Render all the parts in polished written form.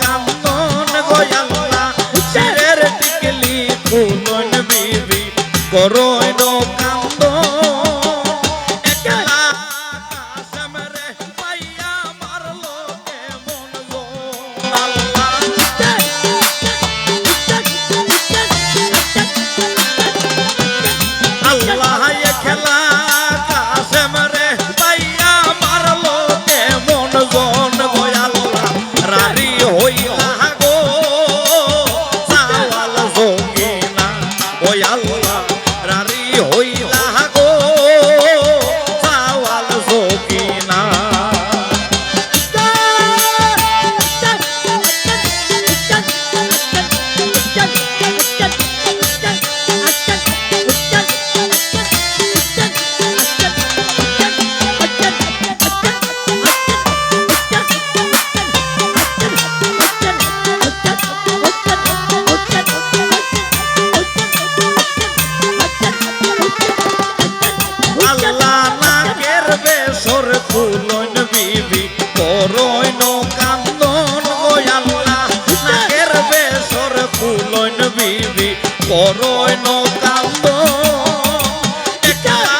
কান্দন গয়াল্লা শিরের টিকলি ফুলন বিবি করই নো কান্দন একলা কাশেম রে পাইয়া মারলো কেমন গো আল্লাহ আল্লাহ খেলা কাশেম রে পাইয়া মারলো কেমন জন গয়াল্লা রারি হইলা গো সাওয়াল জোগিনা গয়াল্লা রারি হইলা গো সাওয়াল জোগিনা ফুলন বিবি করই নো কান্দন গয়াল্লা নাকের বেসর ফুলন বিবি করই নো কান্দন একলা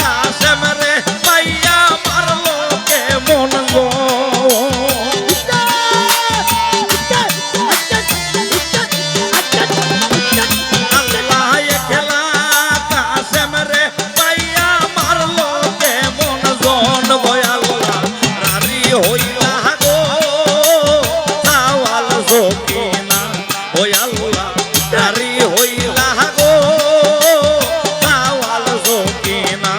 কাশেম রে পাইয়া মারলো কেমন গো আল্লাহ খেলা কাশেম রে পাইয়া মারলো কেমন জন গয়াল্লা রারি হইলা গো সাওয়াল জোগিনা গয়াল্লা রারি হইলা গো সাওয়াল জোগিনা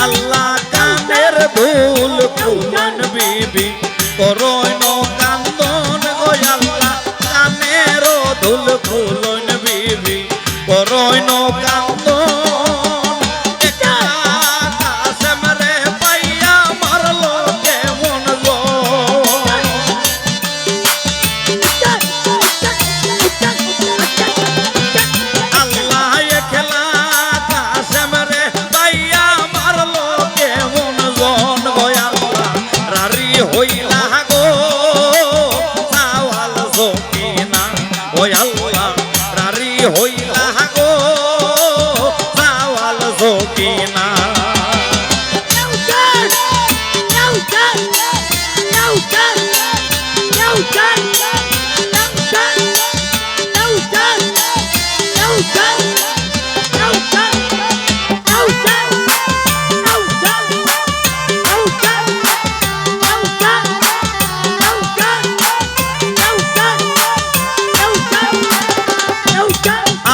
আল্লাহ কানের দুল ফুলন বিবি করই নো কান্দন গয়াল্লা কানের দুল ফুলন বিবি করই নো কান্দন একলা কাশেম রে পাইয়া মারলো কেমন গো আল্লাহ খেলা কাশেম রে পাইয়া মারলো কেমন জন গয়াল্লা রারি হইলা গো সাওয়াল জোগিনা গয়াল্লা রারি হইলা গো সাওয়াল জোগিনা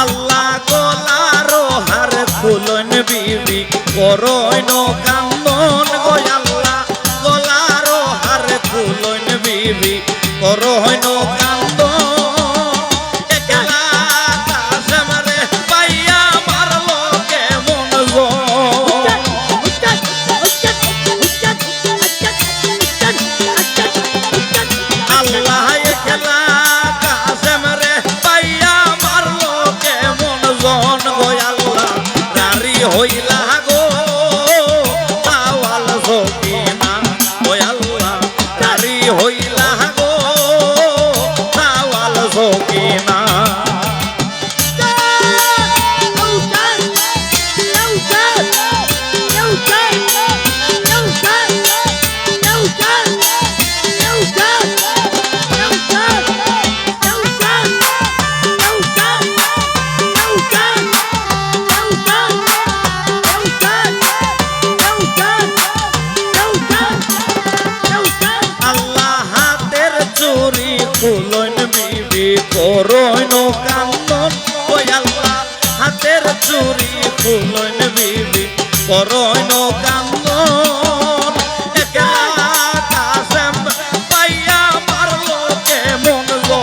আল্লাহ গোলারো হার ফুলন বিবি করই নো কান্দন গয়াল্লা গোলারো হার ফুলন বিবি করই নো কান্দন একলা কাশেম রে পাইয়া মারলো কেমন গো আল্লাহ খেলা কাশেম রে পাইয়া মারলো কেমন জন গয়াল্লা রারি হইলা গো সাওয়াল জোগিনা গয়াল্লা রারি হইলা গো সাওয়াল জোগিনা ফুলন বিবি করই নো কান্দন গয়াল্লা হাতের চুরি ফুলন বিবি করই নো কান্দন একলা কাশেম পাইয়া মারলো কেমন গো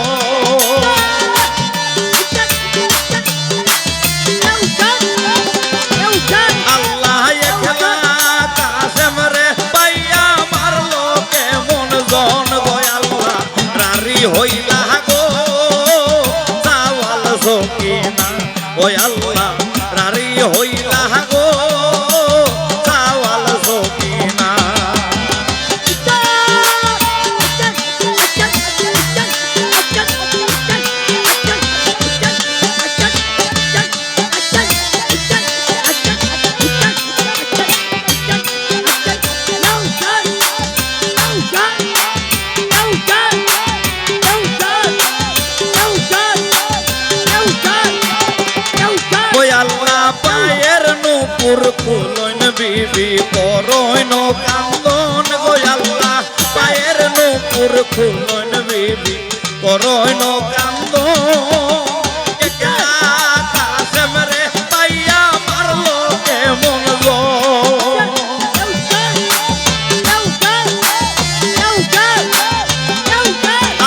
সকিনা ওই আল্লাহ রারি হইলা গো সাওয়াল সকিনা পায়ের নুপুর খুলন বিবি করইন কান্দন গো আল্লাহ পায়ের নুপুর খুলন বিবি করইন কান্দন কাশেম রে পাইয়া মারলো কেমন গো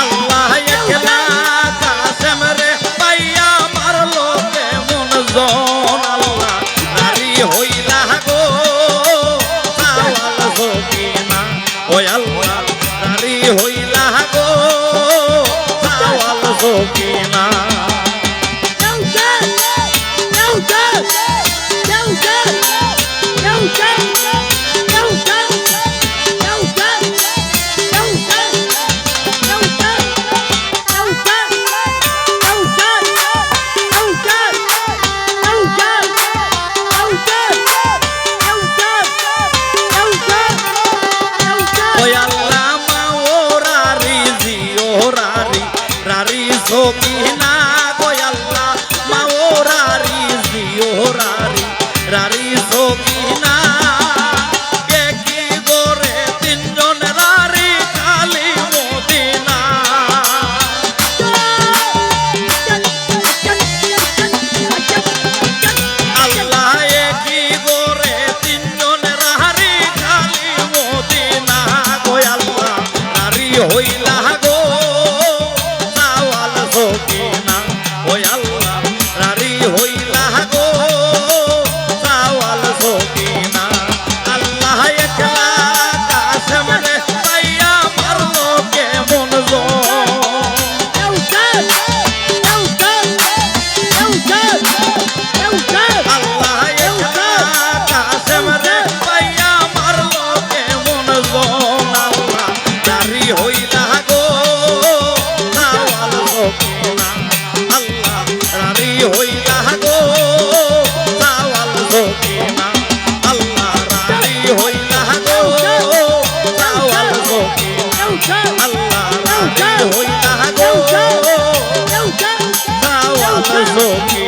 আল্লাহ একলা কাশেম রে পাইয়া মারলো কেমন গো হইলা গো সাওয়াল সকিনা ওই আল্লাহ রারি হইলা গো সাওয়াল সকিনা সকিনা গো আল্লাহ মাওরারি জিওরারি রারি সকিনা কি গোরে তিনজন রারি খালি মদিনা আল্লাহ কি গোরে তিনজন রারি খালি মদিনা গো আল্লাহ রারি হইলা গো সকিনা ওই আল্লাহ রারি হইলা গো সাওয়াল সকিনা আল্লাহ একলা কাশেম রে পাইয়া মারলো কেমন গো আল্লাহ একলা কাশেম রে পাইয়া মারলো কেমন গো আল্লাহ রারি হইলা গো সাওয়াল সকিনা আল্লাহ রারি হইলা গো সাওয়াল সকিনা আল্লাহ রারি হইলা গো সাওয়াল সকিনা আল্লাহ রারি হইলা গো সাওয়াল সকিনা